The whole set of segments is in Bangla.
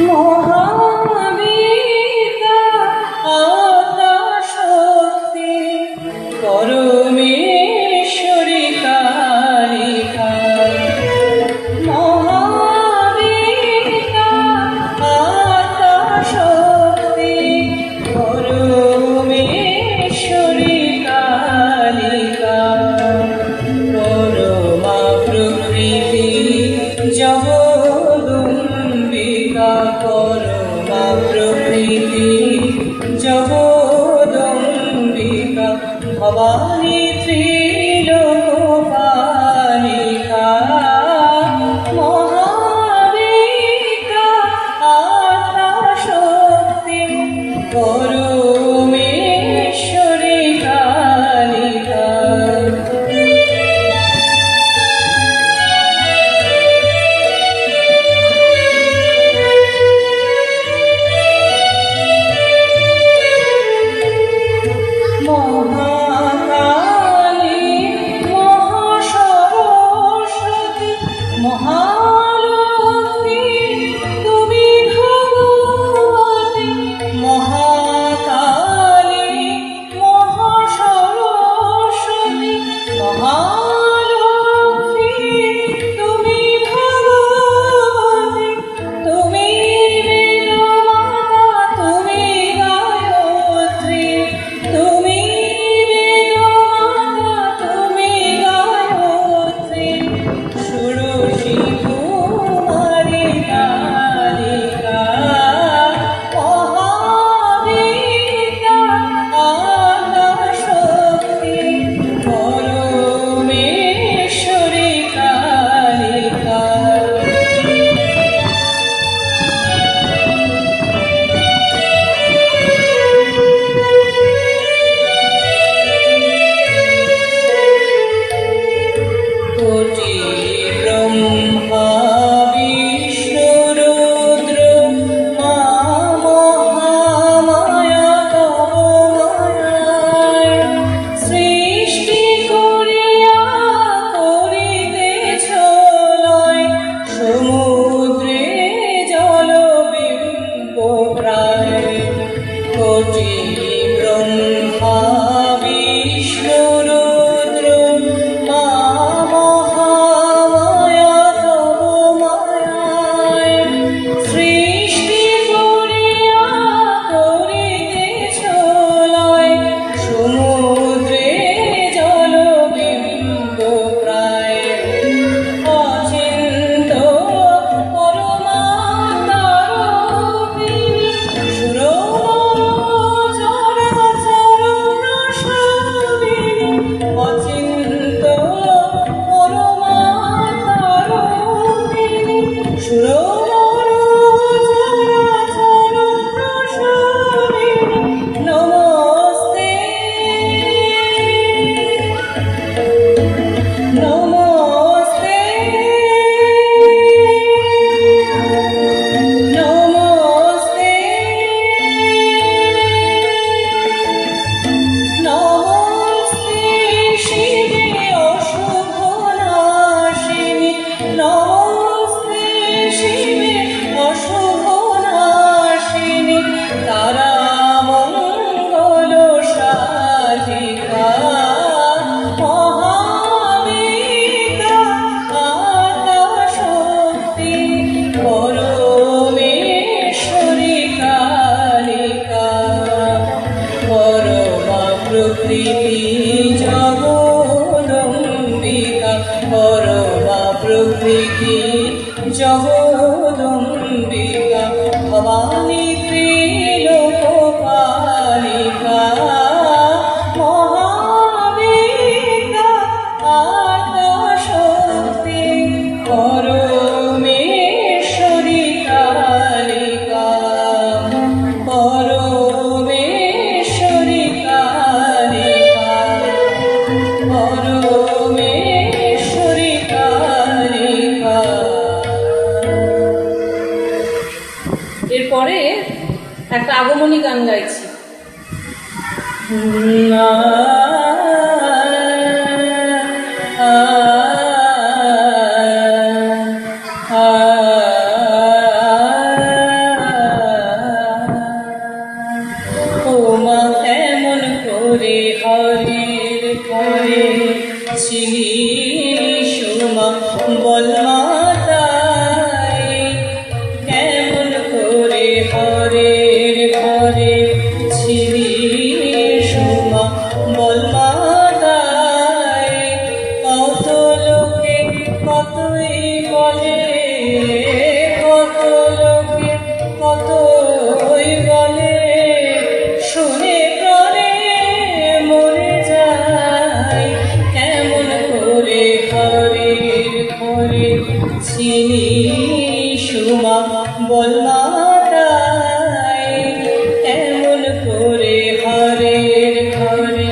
মহাবীতা আদ্যাশক্তি পরমেশ্বরী কালিকা। মহাবীতা আদ্যাশক্তি পরমেশ্বরী কালিকা। পরমা প্রকৃতি জগদম্বিকা। পরমা প্রকৃতি জগদম্বিকা। ভবানী ত্রিলোকপালিকা। মহাবীতা আদ্যাশক্তি পরমেশ্বরী কালিকা। মহাকালী মহাসরস্বতী মহালক্ষ্মী তুমি ভগবতী। মহাকালী মহাসরস্বতী মহালক্ষ্মী তুমি ভগবতী। তুমি বেদমাতা তুমি গায়ত্রী। তুমি বেদমাতা তুমি গায়ত্রী। ষোড়শী কুমারী কালিকা। মহাবীতা আদ্যাশক্তি পরমেশ্বরী কালিকা। কোটি ব্রহ্মা বিষ্ণু রুদ্র মা মহামায়া তব মায়ায়। সৃষ্টি করিয়া করিতেছ লয়। সমুদ্রে জলবিম্ব প্রায়। কোটি ব্রহ্মা বিষ্ণু রুদ্র মা মহামায়া তব মায়ায়। সৃষ্টি করিয়া করিতেছ লয়। সমুদ্রে জলবিম্ব প্রায়। অচিন্ত পরমাত্মারূপিণী সুরনর চরাচর প্রসারিণী। অচিন্ত পরমাত্মারূপিণী সুরনর চরাচর প্রসারিণী। নমস্তে নমস্তে নমস্তে নমস্তে শিবে অশুভ নাশিনী। নমস্তে শিবে অশুভ নাশিনী। তারা মঙ্গল সাধিকা। মহাবীতা আদ্যাশক্তি পরমেশ্বরী কালিকা। পরমা প্রকৃতি জগদম্বিকা। পরমা প্রকৃতি জগদম্বিকা। ভবানী ত্রিলোকপালিকা। মহাবীতা আদ্যাশক্তি পরমেশ্বরী কালিকা। পরমেশ্বরী কালিকা। পরমেশ্বরী কালিকা। এরপরে একটা আগমনী গান গাইছি। মাতাই এমন করে ঘরের ঘরে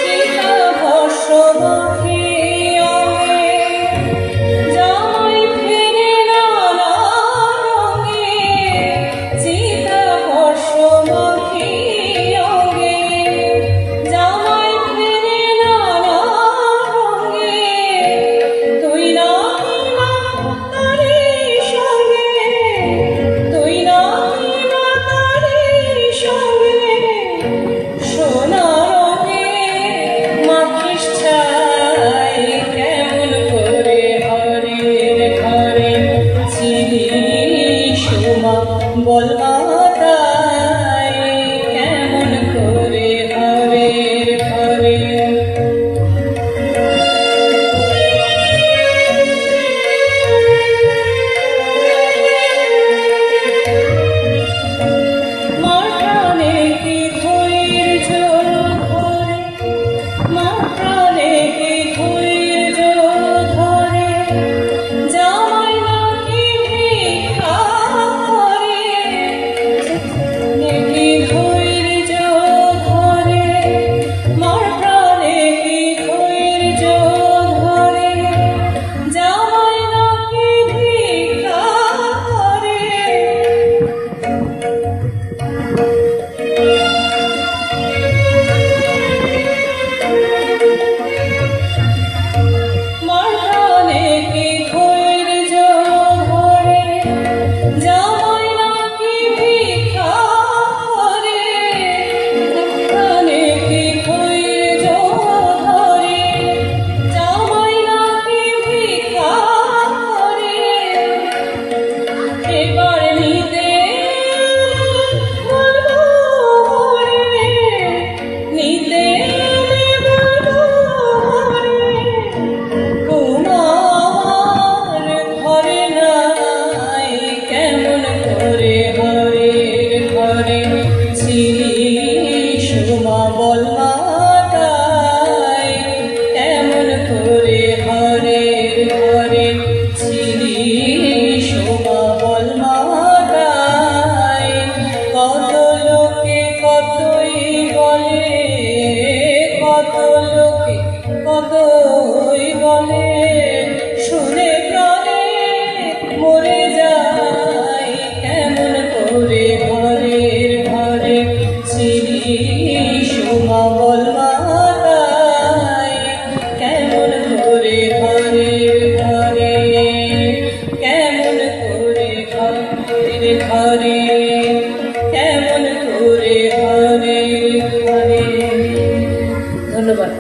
চিতা ভস্ম মাখিয়ে জামাই ফেরে নানা রঙে চিতা ভস্ম মাখিয়ে জামাই ফেরে নানা রঙে তুই না তারি সঙ্গে তুই না তারি সঙ্গে সোনা রঙে মাখিস ছাই কেমন করে হরের ঘরে ছিলি সোমা বল মাতাই কেমন করে হরের ঘরে মাঠানে কি ধৈর্য ধরে মাঠানে কি ধৈর্য ধরে জামাই নাকি ভিক্ষা করে কি ধৈর্য ধরে মাঠানে কি ধৈর্য ধরে জামাই নাকি ভিক্ষা করে মাঠানে কি ধৈর্য ধরে জামাই নাকি ভিক্ষা করে মাঠানে কি ধৈর্য ধরে জামাই নাকি ভিক্ষা করে এবার নিতে বলবো রে নিতে বলবো রে তোমার ঘরে নাই কেমন করে হরের ঘরে ছিলি সোমা বল মাতাই কেমন করে হরের ঘরে ছিলি সোমা বল মাতাই কত লোকে কতই বলে কত লোকে কতই বলে শুনে প্রাণে মরে যায় কেমন করে ঘরের ঘরে ছিলি সোমা বল মাতাই কেমন করে ঘরের ঘরে কেমন করে ঘরের ঘরে কেমন করে ঘরের ঘরে ধন্যবাদ।